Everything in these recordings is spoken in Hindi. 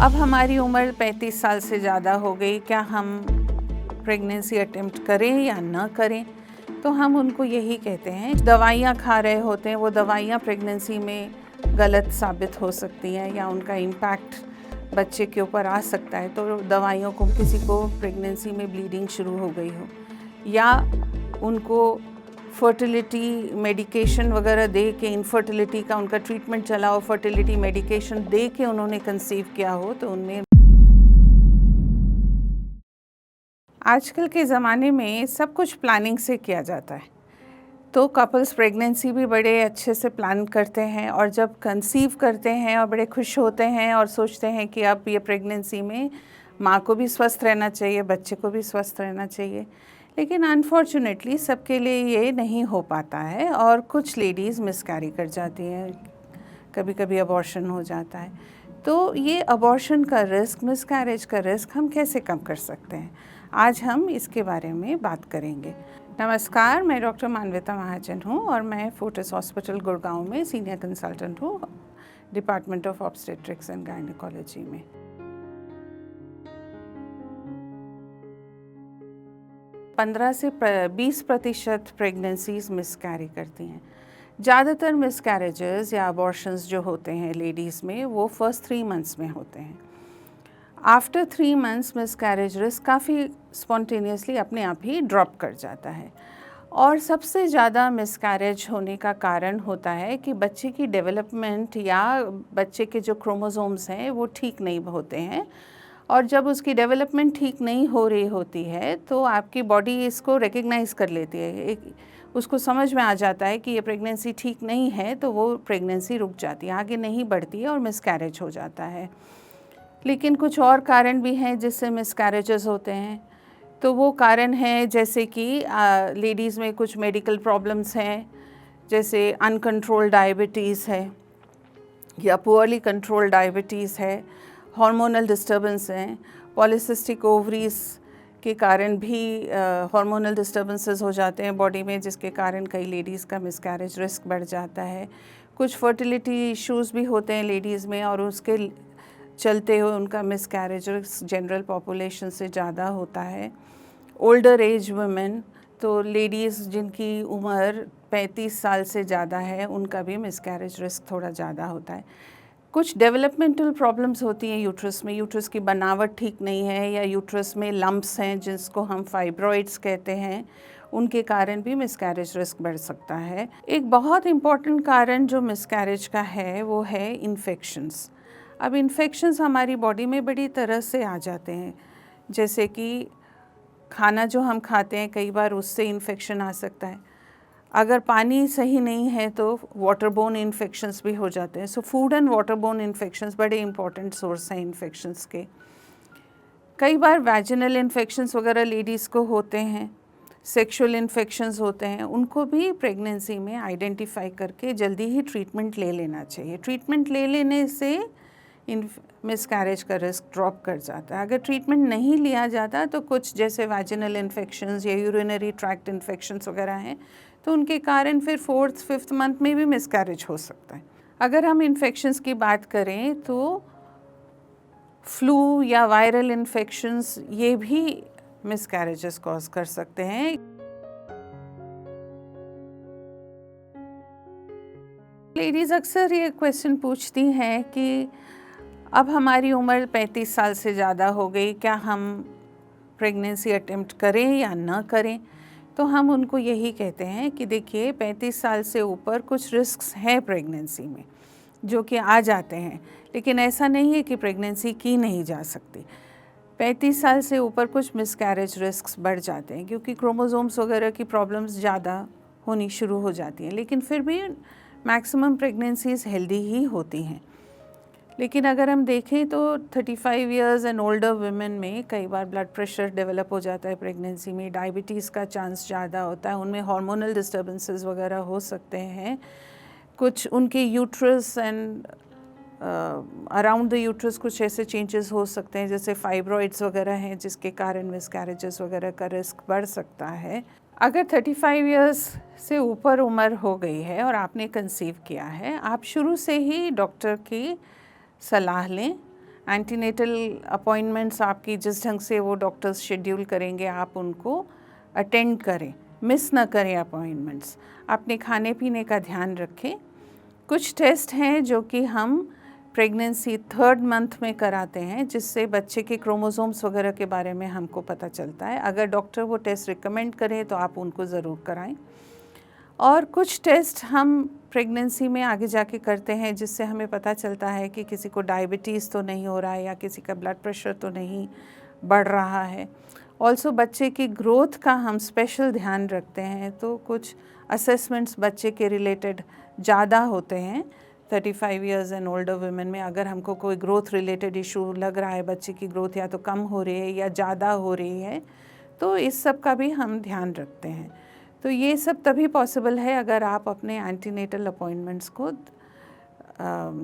अब हमारी उम्र 35 साल से ज़्यादा हो गई, क्या हम प्रेगनेंसी अटेम्प्ट करें या ना करें? तो हम उनको यही कहते हैं, दवाइयाँ खा रहे होते हैं, वो दवाइयाँ प्रेगनेंसी में गलत साबित हो सकती हैं या उनका इम्पैक्ट बच्चे के ऊपर आ सकता है। तो दवाइयों को किसी को प्रेगनेंसी में ब्लीडिंग शुरू हो गई हो या उनको फर्टिलिटी मेडिकेशन वगैरह दे के इनफर्टिलिटी का उनका ट्रीटमेंट चला हो, फर्टिलिटी मेडिकेशन दे के उन्होंने कंसीव किया हो, तो उनमें आजकल के ज़माने में सब कुछ प्लानिंग से किया जाता है। तो कपल्स प्रेगनेंसी भी बड़े अच्छे से प्लान करते हैं और जब कंसीव करते हैं और बड़े खुश होते हैं और सोचते हैं कि अब ये प्रेगनेंसी में माँ को भी स्वस्थ रहना चाहिए, बच्चे को भी स्वस्थ रहना चाहिए। लेकिन अनफॉर्चुनेटली सबके लिए ये नहीं हो पाता है और कुछ लेडीज़ मिसकैरी कर जाती हैं, कभी कभी अबॉर्शन हो जाता है। तो ये अबॉर्शन का रिस्क, मिसकैरेज का रिस्क हम कैसे कम कर सकते हैं, आज हम इसके बारे में बात करेंगे। नमस्कार, मैं डॉक्टर मानविता महाजन हूँ और मैं फोर्टिस हॉस्पिटल गुड़गांव में सीनियर कंसल्टेंट हूँ, department of obstetrics and gynaecology में। पंद्रह से 20% प्रेगनेंसीज मिसकैरी करती हैं। ज़्यादातर मिसकैरेजेस या अबॉर्शंस जो होते हैं लेडीज़ में, वो फर्स्ट 3 मंथ्स में होते हैं। आफ्टर 3 मंथ्स मिसकैरेज रिस्क काफ़ी स्पॉन्टेनियसली अपने आप ही ड्रॉप कर जाता है। और सबसे ज़्यादा मिसकैरेज होने का कारण होता है कि बच्चे की डेवलपमेंट या बच्चे के जो क्रोमोसोम्स हैं वो ठीक नहीं होते हैं, और जब उसकी डेवलपमेंट ठीक नहीं हो रही होती है तो आपकी बॉडी इसको रिकग्नाइज़ कर लेती है, उसको समझ में आ जाता है कि ये प्रेगनेंसी ठीक नहीं है, तो वो प्रेगनेंसी रुक जाती है, आगे नहीं बढ़ती है और मिसकैरेज हो जाता है। लेकिन कुछ और कारण भी हैं जिससे मिसकैरेजेस होते हैं। तो वो कारण हैं जैसे कि लेडीज़ में कुछ मेडिकल प्रॉब्लम्स हैं, जैसे अनकंट्रोल्ड डायबिटीज़ है या पुअरली कंट्रोल्ड डायबिटीज़ है, हार्मोनल डिस्टर्बेंस हैं, पॉलीसिस्टिक ओवरीज के कारण भी हार्मोनल डिस्टर्बेंसेस हो जाते हैं बॉडी में, जिसके कारण कई लेडीज़ का मिसकैरेज रिस्क बढ़ जाता है। कुछ फर्टिलिटी इश्यूज़ भी होते हैं लेडीज़ में और उसके चलते हुए उनका मिसकैरेज जनरल पॉपुलेशन से ज़्यादा होता है। ओल्डर एज वुमेन, तो लेडीज़ जिनकी उम्र 35 साल से ज़्यादा है, उनका भी मिसकैरेज रिस्क थोड़ा ज़्यादा होता है। कुछ डेवलपमेंटल प्रॉब्लम्स होती हैं यूट्रस में, यूट्रस की बनावट ठीक नहीं है या यूट्रस में लम्प्स हैं जिसको हम फाइब्रॉइड्स कहते हैं, उनके कारण भी मिसकैरेज रिस्क बढ़ सकता है। एक बहुत इम्पॉर्टेंट कारण जो मिसकैरेज का है वो है इन्फेक्शंस। अब इन्फेक्शंस हमारी बॉडी में बड़ी तरह से आ जाते हैं, जैसे कि खाना जो हम खाते हैं कई बार उससे इन्फेक्शन आ सकता है। अगर पानी सही नहीं है तो वाटरबोर्न इन्फेक्शंस भी हो जाते हैं। So food and waterborne infections बड़े इंपॉर्टेंट सोर्स हैं इन्फेक्शंस के। कई बार वैजिनल इन्फेक्शंस वगैरह लेडीज़ को होते हैं, सेक्सुअल इन्फेक्शंस होते हैं, उनको भी प्रेगनेंसी में आइडेंटिफाई करके जल्दी ही ट्रीटमेंट ले लेना चाहिए। ट्रीटमेंट ले लेने से मिसकैरेज का रिस्क ड्रॉप कर जाता है। अगर ट्रीटमेंट नहीं लिया जाता तो कुछ जैसे वैजिनल इन्फेक्शंस या यूरिनरी ट्रैक्ट इन्फेक्शंस वगैरह हैं, तो उनके कारण फिर 4th 5th मंथ में भी मिसकैरेज हो सकता है। अगर हम इन्फेक्शंस की बात करें तो फ्लू या वायरल इन्फेक्शंस ये भी मिसकैरेजेस कॉज कर सकते हैं। लेडीज़ अक्सर ये क्वेश्चन पूछती हैं कि अब हमारी उम्र 35 साल से ज़्यादा हो गई, क्या हम प्रेगनेंसी अटेम्प्ट करें या ना करें? तो हम उनको यही कहते हैं कि देखिए, 35 साल से ऊपर कुछ रिस्क्स हैं प्रेगनेंसी में जो कि आ जाते हैं, लेकिन ऐसा नहीं है कि प्रेगनेंसी की नहीं जा सकती। 35 साल से ऊपर कुछ मिसकैरेज रिस्क्स बढ़ जाते हैं क्योंकि क्रोमोसोम्स वगैरह की प्रॉब्लम्स ज़्यादा होनी शुरू हो जाती हैं, लेकिन फिर भी मैक्सिमम प्रेगनेंसीज़ हेल्दी ही होती हैं। लेकिन अगर हम देखें तो 35 इयर्स एंड ओल्डर वुमेन में कई बार ब्लड प्रेशर डेवलप हो जाता है प्रेगनेंसी में, डायबिटीज़ का चांस ज़्यादा होता है, उनमें हार्मोनल डिस्टर्बेंसेस वगैरह हो सकते हैं। कुछ उनके uterus and around the uterus कुछ ऐसे चेंजेस हो सकते हैं जैसे फाइब्रॉइड्स वगैरह हैं, जिसके कारण मिसकैरेजेस वगैरह का रिस्क बढ़ सकता है। अगर 35 इयर्स से ऊपर उम्र हो गई है और आपने कंसीव किया है, आप शुरू से ही डॉक्टर की सलाह लें। एंटीनेटल अपॉइंटमेंट्स आपकी जिस ढंग से वो डॉक्टर्स शेड्यूल करेंगे आप उनको अटेंड करें, मिस ना करें अपॉइंटमेंट्स। अपने खाने पीने का ध्यान रखें। कुछ टेस्ट हैं जो कि हम प्रेगनेंसी 3rd मंथ में कराते हैं, जिससे बच्चे के क्रोमोसोम्स वगैरह के बारे में हमको पता चलता है। अगर डॉक्टर वो टेस्ट रिकमेंड करें तो आप उनको ज़रूर कराएं। और कुछ टेस्ट हम प्रेगनेंसी में आगे जाके करते हैं जिससे हमें पता चलता है कि किसी को डायबिटीज़ तो नहीं हो रहा है या किसी का ब्लड प्रेशर तो नहीं बढ़ रहा है। ऑल्सो बच्चे की ग्रोथ का हम स्पेशल ध्यान रखते हैं, तो कुछ असेसमेंट्स बच्चे के रिलेटेड ज़्यादा होते हैं 35 इयर्स एंड ओल्डर वुमेन में। अगर हमको कोई ग्रोथ रिलेटेड इशू लग रहा है, बच्चे की ग्रोथ या तो कम हो रही है या ज़्यादा हो रही है, तो इस सब का भी हम ध्यान रखते हैं। तो ये सब तभी पॉसिबल है अगर आप अपने एंटीनेटल अपॉइंटमेंट्स को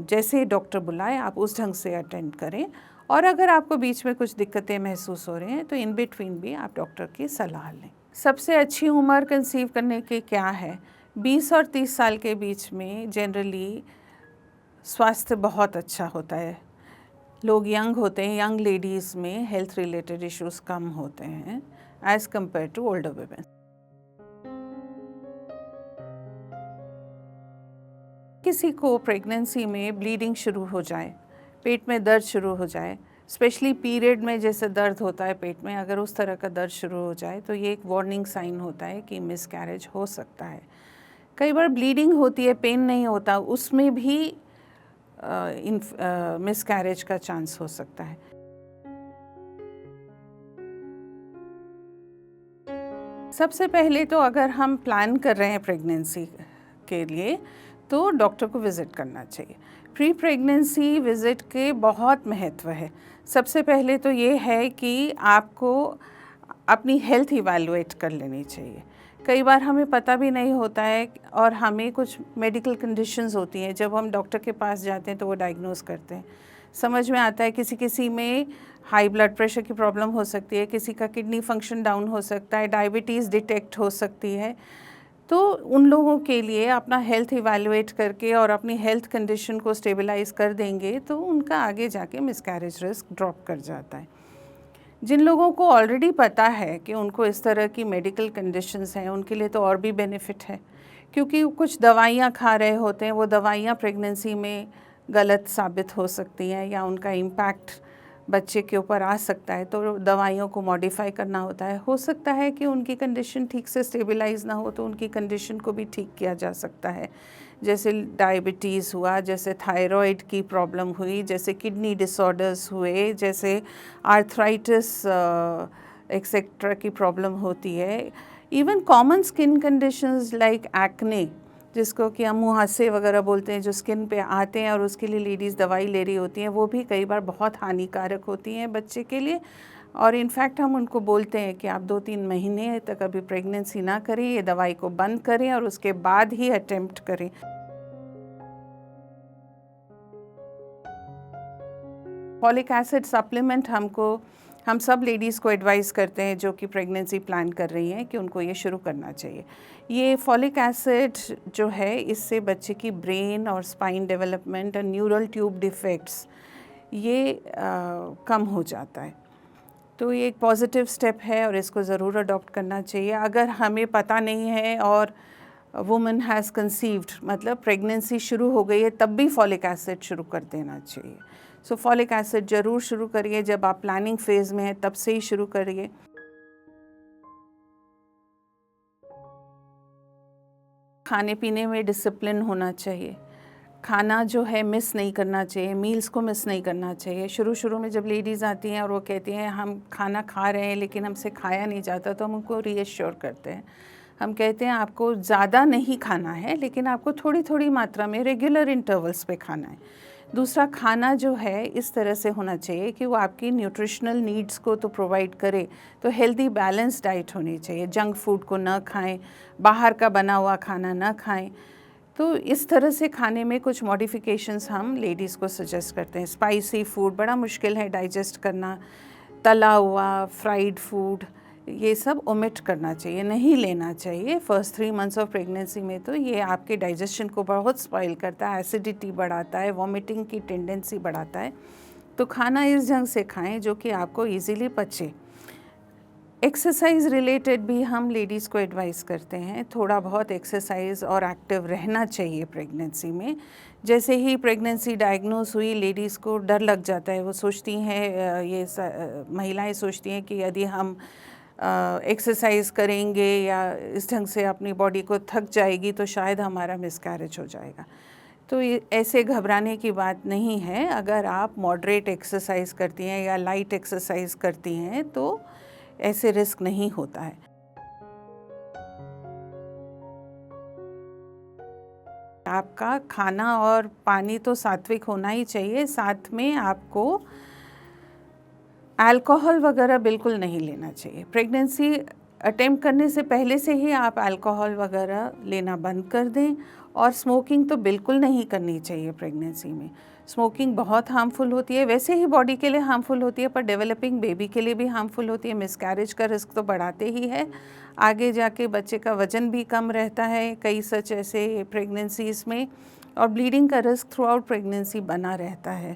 जैसे डॉक्टर बुलाए आप उस ढंग से अटेंड करें। और अगर आपको बीच में कुछ दिक्कतें महसूस हो रही हैं तो इन बिटवीन भी आप डॉक्टर की सलाह लें। सबसे अच्छी उम्र कंसीव करने की क्या है? 20 और 30 साल के बीच में जनरली स्वास्थ्य बहुत अच्छा होता है। लोग यंग होते हैं, यंग लेडीज़ में हेल्थ रिलेटेड इश्यूज़ कम होते हैं as compared to older women. किसी को प्रेगनेंसी में ब्लीडिंग शुरू हो जाए, पेट में दर्द शुरू हो जाए, स्पेशली पीरियड में जैसे दर्द होता है पेट में, अगर उस तरह का दर्द शुरू हो जाए तो ये एक वार्निंग साइन होता है कि मिसकैरेज हो सकता है। कई बार ब्लीडिंग होती है, पेन नहीं होता, उसमें भी मिसकैरेज का चांस हो सकता है। सबसे पहले तो अगर हम प्लान कर रहे हैं प्रेगनेंसी के लिए तो डॉक्टर को विज़िट करना चाहिए। प्री प्रेगनेंसी विज़िट के बहुत महत्व है। सबसे पहले तो ये है कि आपको अपनी हेल्थ इवैल्यूएट कर लेनी चाहिए। कई बार हमें पता भी नहीं होता है और हमें कुछ मेडिकल कंडीशंस होती हैं, जब हम डॉक्टर के पास जाते हैं तो वो डायग्नोस करते हैं। समझ में आता है किसी में हाई ब्लड प्रेशर की प्रॉब्लम हो सकती है, किसी का किडनी फंक्शन डाउन हो सकता है, डायबिटीज़ डिटेक्ट हो सकती है। तो उन लोगों के लिए अपना हेल्थ इवैल्यूएट करके और अपनी हेल्थ कंडीशन को स्टेबलाइज़ कर देंगे तो उनका आगे जाके मिसकैरेज रिस्क ड्रॉप कर जाता है। जिन लोगों को ऑलरेडी पता है कि उनको इस तरह की मेडिकल कंडीशंस हैं, उनके लिए तो और भी बेनिफिट है, क्योंकि कुछ दवाइयाँ खा रहे होते हैं, वो दवाइयाँ प्रेगनेंसी में गलत साबित हो सकती हैं या उनका इम्पैक्ट बच्चे के ऊपर आ सकता है, तो दवाइयों को मॉडिफाई करना होता है। हो सकता है कि उनकी कंडीशन ठीक से स्टेबलाइज ना हो तो उनकी कंडीशन को भी ठीक किया जा सकता है, जैसे डायबिटीज़ हुआ, जैसे थायराइड की प्रॉब्लम हुई, जैसे किडनी डिसऑर्डर्स हुए, जैसे आर्थराइटिस एक्सेट्रा की प्रॉब्लम होती है। Even common skin conditions like acne, जिसको कि हम मुहासे वगैरह बोलते हैं, जो स्किन पे आते हैं और उसके लिए लेडीज़ दवाई ले रही होती हैं, वो भी कई बार बहुत हानिकारक होती हैं बच्चे के लिए। और इनफैक्ट हम उनको बोलते हैं कि आप 2-3 महीने तक अभी प्रेगनेंसी ना करें, ये दवाई को बंद करें और उसके बाद ही अटेम्प्ट करें। फॉलिक एसिड सप्लीमेंट हम सब लेडीज़ को एडवाइस करते हैं जो कि प्रेगनेंसी प्लान कर रही हैं कि उनको ये शुरू करना चाहिए। ये फॉलिक एसिड जो है, इससे बच्चे की ब्रेन और स्पाइन डेवलपमेंट और न्यूरल ट्यूब डिफेक्ट्स ये कम हो जाता है। तो ये एक पॉजिटिव स्टेप है और इसको ज़रूर अडॉप्ट करना चाहिए। अगर हमें पता नहीं है और वुमन हैज़ कंसीव्ड, मतलब प्रेगनेंसी शुरू हो गई है, तब भी फॉलिक एसिड शुरू कर देना चाहिए। सो फॉलिक एसिड ज़रूर शुरू करिए, जब आप प्लानिंग फेज़ में हैं तब से ही शुरू करिए। खाने पीने में डिसिप्लिन होना चाहिए। खाना जो है मिस नहीं करना चाहिए, मील्स को मिस नहीं करना चाहिए। शुरू में जब लेडीज़ आती हैं और वो कहती हैं हम खाना खा रहे हैं लेकिन हमसे खाया नहीं जाता, तो हम उनको रीअश्योर करते हैं। हम कहते हैं आपको ज़्यादा नहीं खाना है, लेकिन आपको थोड़ी थोड़ी मात्रा में रेगुलर इंटरवल्स पे खाना है। दूसरा, खाना जो है इस तरह से होना चाहिए कि वो आपकी न्यूट्रिशनल नीड्स को तो प्रोवाइड करे, तो हेल्दी बैलेंस डाइट होनी चाहिए। जंक फूड को ना खाएं, बाहर का बना हुआ खाना ना खाएं। तो इस तरह से खाने में कुछ मॉडिफिकेशंस हम लेडीज़ को सजेस्ट करते हैं। स्पाइसी फूड बड़ा मुश्किल है डाइजेस्ट करना, तला हुआ, फ्राइड फूड, ये सब ओमिट करना चाहिए, नहीं लेना चाहिए फर्स्ट 3 मंथ्स ऑफ प्रेगनेंसी में। तो ये आपके डाइजेशन को बहुत स्पॉइल करता है, एसिडिटी बढ़ाता है, वॉमिटिंग की टेंडेंसी बढ़ाता है। तो खाना इस ढंग से खाएं जो कि आपको इजीली पचे। एक्सरसाइज रिलेटेड भी हम लेडीज़ को एडवाइस करते हैं, थोड़ा बहुत एक्सरसाइज और एक्टिव रहना चाहिए प्रेगनेंसी में। जैसे ही प्रेगनेंसी डायग्नोस हुई, लेडीज़ को डर लग जाता है, वो सोचती हैं, महिलाएं सोचती हैं कि यदि हम एक्सरसाइज करेंगे या इस ढंग से अपनी बॉडी को थक जाएगी तो शायद हमारा मिसकैरेज हो जाएगा। तो ये ऐसे घबराने की बात नहीं है। अगर आप मॉडरेट एक्सरसाइज करती हैं या लाइट एक्सरसाइज करती हैं तो ऐसे रिस्क नहीं होता है। आपका खाना और पानी तो सात्विक होना ही चाहिए, साथ में आपको अल्कोहल वगैरह बिल्कुल नहीं लेना चाहिए। प्रेगनेंसी अटेम्प्ट करने से पहले से ही आप अल्कोहल वगैरह लेना बंद कर दें, और स्मोकिंग तो बिल्कुल नहीं करनी चाहिए प्रेगनेंसी में। स्मोकिंग बहुत हार्मफुल होती है, वैसे ही बॉडी के लिए हार्मफुल होती है, पर डेवलपिंग बेबी के लिए भी हार्मफुल होती है। मिसकैरेज का रिस्क तो बढ़ाते ही है, आगे जाके बच्चे का वज़न भी कम रहता है कई सच ऐसे प्रेगनेंसीज़ में, और ब्लीडिंग का रिस्क थ्रू आउट प्रेगनेंसी बना रहता है।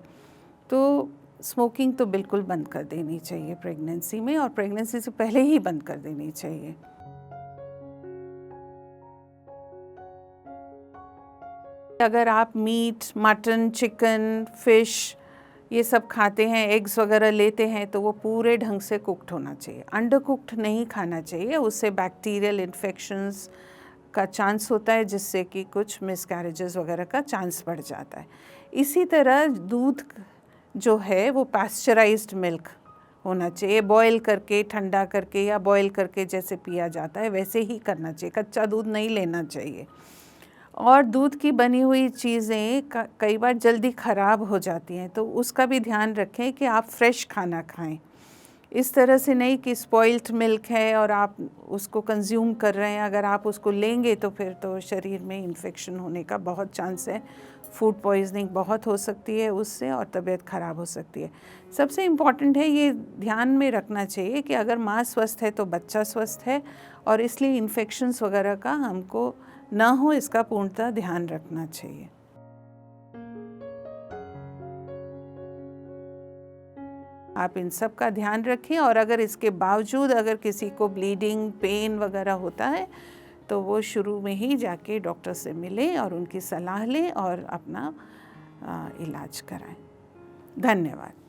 तो स्मोकिंग तो बिल्कुल बंद कर देनी चाहिए प्रेगनेंसी में, और प्रेगनेंसी से पहले ही बंद कर देनी चाहिए। अगर आप मीट, मटन, चिकन, फ़िश ये सब खाते हैं, एग्स वगैरह लेते हैं, तो वो पूरे ढंग से कुक्ड होना चाहिए। अंडर कुक्ड नहीं खाना चाहिए, उससे बैक्टीरियल इन्फेक्शंस का चांस होता है, जिससे कि कुछ मिसकैरेजेस वगैरह का चांस बढ़ जाता है। इसी तरह दूध जो है वो पास्चराइज्ड मिल्क होना चाहिए, बॉयल करके, ठंडा करके या बॉयल करके जैसे पिया जाता है वैसे ही करना चाहिए, कच्चा दूध नहीं लेना चाहिए। और दूध की बनी हुई चीज़ें कई बार जल्दी ख़राब हो जाती हैं, तो उसका भी ध्यान रखें कि आप फ्रेश खाना खाएं। इस तरह से नहीं कि स्पॉइल्ड मिल्क है और आप उसको कंज्यूम कर रहे हैं, अगर आप उसको लेंगे तो फिर तो शरीर में इन्फेक्शन होने का बहुत चांस है, फूड पॉइजनिंग बहुत हो सकती है उससे, और तबीयत ख़राब हो सकती है। सबसे इम्पॉर्टेंट है ये ध्यान में रखना चाहिए कि अगर माँ स्वस्थ है तो बच्चा स्वस्थ है, और इसलिए इन्फेक्शंस वगैरह का हमको ना हो, इसका पूर्णतः ध्यान रखना चाहिए। आप इन सब का ध्यान रखें, और अगर इसके बावजूद अगर किसी को ब्लीडिंग, पेन वगैरह होता है तो वो शुरू में ही जाके डॉक्टर से मिलें और उनकी सलाह लें और अपना इलाज कराएं। धन्यवाद।